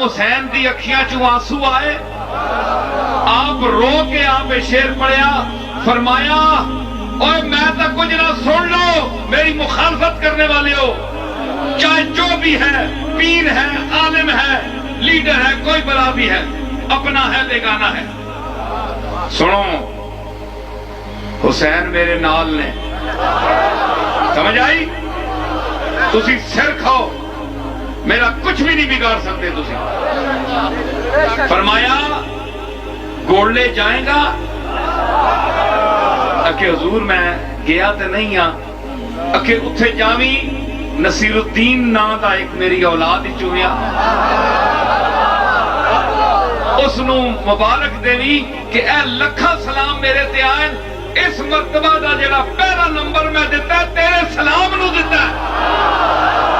امام حسین دی اکھیاں چوں آنسو آئے، آپ رو کے آپ شیر پڑھیا، فرمایا اوے میں تو کچھ نہ سن لو میری مخالفت کرنے والے ہو، چاہے جو بھی ہے، پیر ہے، عالم ہے، لیڈر ہے، کوئی بلا بھی ہے، اپنا ہے بیگانہ ہے، سنو حسین میرے نال نے، سمجھ آئی؟ تسی سر کھاؤ، میرا کچھ بھی نہیں بگاڑ سکتے تسی۔ فرمایا گوڑلے جائیں گا؟ کہ حضور میں گیا تے نہیں ہاں، کہ اتھے جاویں نصیر الدین نا دا ایک میری اولاد ہی چویا، اس نو مبارک دینی کہ اے لکھا سلام میرے تے آئین، اس مرتبہ دا جڑا پہلا نمبر میں دیتا ہے تیرے سلام نو دیتا ہے۔